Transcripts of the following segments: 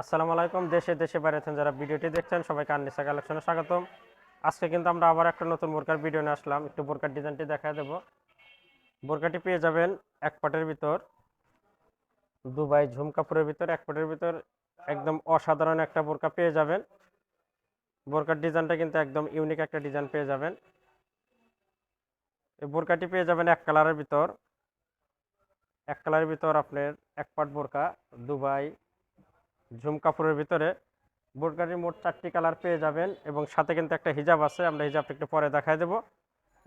আসসালামু আলাইকুম। দেশে দেশে বাইরে থেকে যারা ভিডিওটি দেখছেন সবাইকে আননিসা কালেকশনে স্বাগতম। আজকে কিন্তু আমরা আবার একটা নতুন বোরকার ভিডিও নিয়ে আসলাম। একটু বোরকার ডিজাইনটি দেখা দেব। বোরকাটি পেয়ে যাবেন এক পাটের ভিতর, দুবাই ঝুম কাপড়ের ভিতর, এক পাটের ভিতর একদম অসাধারণ একটা বোরকা পেয়ে যাবেন। বোরকার ডিজাইনটা কিন্তু একদম ইউনিক একটা ডিজাইন পেয়ে যাবেন। এই বোরকাটি পেয়ে যাবেন এক কালারের ভিতর আপনার এক পাট বোরকা দুবাই ঝুম কাপড়ের ভিতরে। বোরকাটির মোট 4টি কালার পেয়ে যাবেন এবং সাথে কিন্তু একটা হিজাব আছে। আমরা হিজাবটা একটু পরে দেখায় দেব।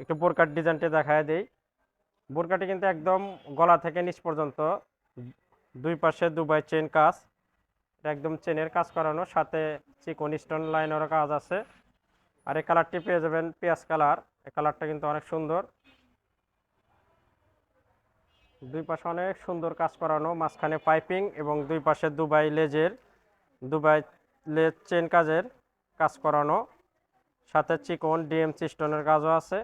একটু বোরকার ডিজাইনটি দেখায় দেই। বোরকাটি কিন্তু একদম গলা থেকে নিচ পর্যন্ত দুই পাশে দুবাই চেন কাজ, এটা একদম চেনের কাজ করানো, সাথে চিকন স্টোন লাইনেরও কাজ আছে। আর এই কালারটি পেয়ে যাবেন পেঁয়াজ কালার। এই কালারটা কিন্তু অনেক সুন্দর, দুই পাশে অনেক সুন্দর কাজ করানো, মাঝখানে পাইপিং এবং দুই পাশে দুবাই লেজ চেন কাজের কাজ করানো, সাথে চিকন ডিএমসি স্টোনের কাজও আছে।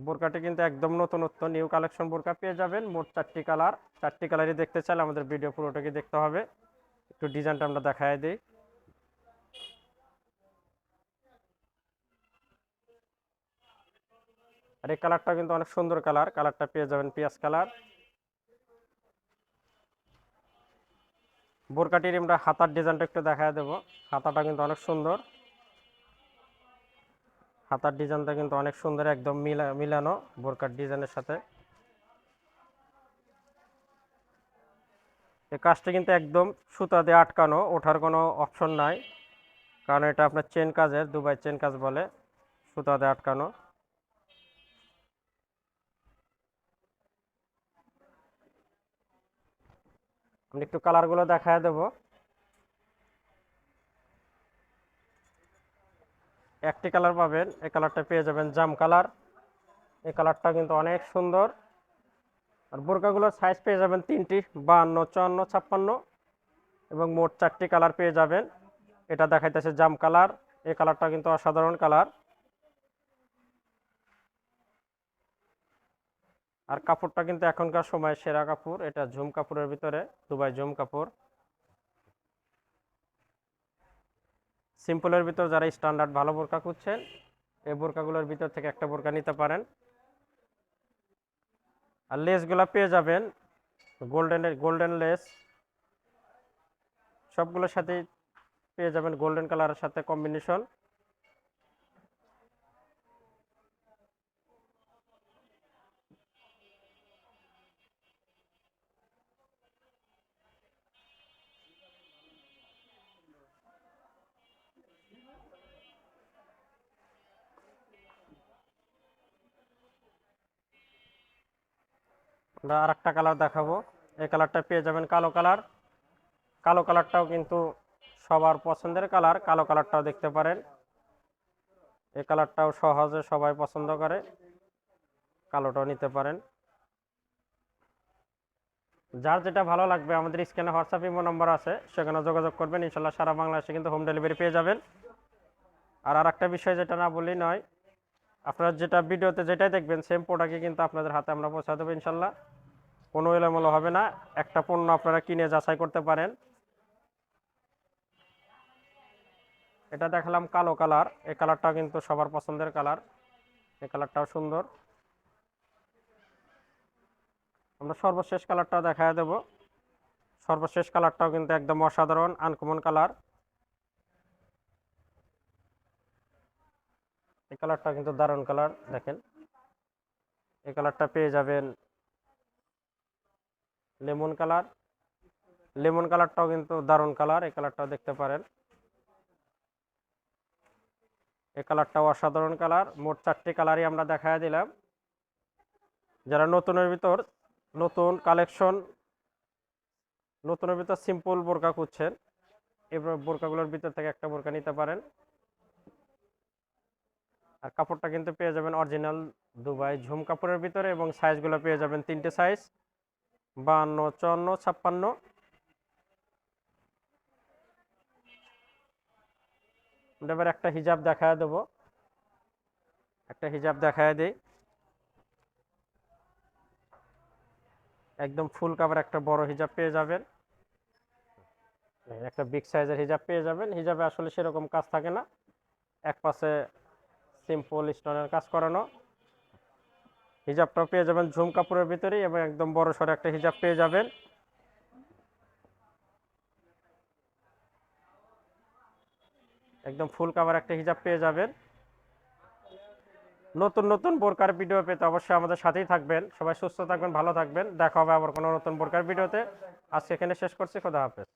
বোরকাটি কিন্তু একদম নতুনত্ব নিউ কালেকশন বোরকা পেয়ে যাবেন। মোট 4টি কালার, 4টি কালারই দেখতে চাইলে আমাদের ভিডিও পুরোটাকে দেখতে হবে। একটু ডিজাইনটা আমরা দেখায় দিই। আর এই কালারটা কিন্তু অনেক সুন্দর কালার, কালারটা পেয়ে যাবেন পেঁয়াজ কালার। বোরকাটির আমরা হাতার ডিজাইনটা একটু দেখায় দেব। হাতাটা কিন্তু অনেক সুন্দর, হাতার ডিজাইনটা কিন্তু অনেক সুন্দর, একদম মিলানো বোরকার ডিজাইনের সাথে। এই কাজটা কিন্তু একদম সুতা দিয়ে আটকানো, ওঠার কোনো অপশন নাই, কারণ এটা আপনার চেন কাজের, দুবাই চেন কাজ বলে, সুতা দিয়ে আটকানো। আমি একটু কালারগুলো দেখায় দেব। একটি কালার পাবেন, এই কালারটা পেয়ে যাবেন জাম কালার। এই কালারটা কিন্তু অনেক সুন্দর। আর বোরকাগুলোর সাইজ পেয়ে যাবেন 3টি, 52, 54, 56 এবং মোট 4টি কালার পেয়ে যাবেন। এটা দেখাইতেছে জাম কালার। এই কালারটা কিন্তু অসাধারণ কালার। আর কাপড়টা কিন্তু এখনকার সময় সেরা কাপড়, এটা ঝুম কাপড়ের ভিতরে, দুবাই ঝুম কাপড়। সিম্পলের ভিতর যারা স্ট্যান্ডার্ড ভালো বোরকা খুঁজছেন, এই বোরকাগুলোর ভিতর থেকে একটা বোরকা নিতে পারেন। আর লেসগুলো পেয়ে যাবেন গোল্ডেন লেস, সবগুলোর সাথে পেয়ে যাবেন গোল্ডেন কালারের সাথে কম্বিনেশন। আমরা আর একটা কালার দেখাবো। এই কালারটা পেয়ে যাবেন কালো কালার। কালো কালারটাও কিন্তু সবার পছন্দের কালার, কালো কালারটাও দেখতে পারেন। এই কালারটাও সহজে সবাই পছন্দ করে, কালোটাও নিতে পারেন। যার যেটা ভালো লাগবে আমাদের স্ক্রিনে হোয়াটসঅ্যাপ ইমো নম্বর আছে, সেখানে যোগাযোগ করবেন, ইনশাল্লাহ সারা বাংলাদেশে কিন্তু হোম ডেলিভারি পেয়ে যাবেন। আর একটা বিষয় যেটা না বললেই নয়, আপনারা যেটা ভিডিওতে যেটাই দেখবেন সেম প্রোডাক্টই কিন্তু আপনাদের হাতে আমরা পৌঁছা দেবো ইনশাল্লাহ। কোনো এলোমেলো হবে না, একটা পণ্য আপনারা কিনে যাচাই করতে পারেন। এটা দেখালাম কালো কালার, এই কালারটাও কিন্তু সবার পছন্দের কালার, এই কালারটাও সুন্দর। আমরা সর্বশেষ কালারটাও দেখায় দেব। সর্বশেষ কালারটাও কিন্তু একদম অসাধারণ আনকমন কালার। এই কালারটা কিন্তু দারুণ কালার, দেখেন। এই কালারটা পেয়ে যাবেন লেমন কালার। লেমন কালারটাও কিন্তু দারুণ কালার, এই কালারটাও দেখতে পারেন। এই কালারটাও অসাধারণ কালার। মোট 4টি কালারই আমরা দেখায় দিলাম। যারা নতুন কালেকশন, নতুনের ভিতর সিম্পল বোরকা খুঁজছেন, এই বোরকাগুলোর ভিতর থেকে একটা বোরকা নিতে পারেন। আর কাপড়টা কিন্তু পেয়ে যাবেন অরিজিনাল দুবাই ঝুম কাপড়ের ভিতরে এবং সাইজগুলো পেয়ে যাবেন 3টে সাইজ, 52, 54, 56। এবার একটা হিজাব দেখায় দেবো, একটা হিজাব দেখায় দিই। একদম ফুল কাভার একটা বড় হিজাব পেয়ে যাবেন। একটা বিগ সাইজের হিজাব পেয়ে যাবেন। হিজাবে আসলে সেরকম কাজ থাকে না, এক পাশে সিম্পল স্টোনের কাজ করানো। হিজাবটাও পেয়ে যাবেন ঝুম কাপড়ের ভিতরেই এবং একদম বড় সড়ো একটা হিজাব পেয়ে যাবেন। একদম ফুল কাভার একটা হিজাব পেয়ে যাবেন। নতুন নতুন বোরকার ভিডিও পেতে অবশ্যই আমাদের সাথেই থাকবেন। সবাই সুস্থ থাকবেন, ভালো থাকবেন। দেখা হবে আবার কোনো নতুন বোরকার ভিডিওতে। আজকে এখানে শেষ করছি। খোদা হাফেজ।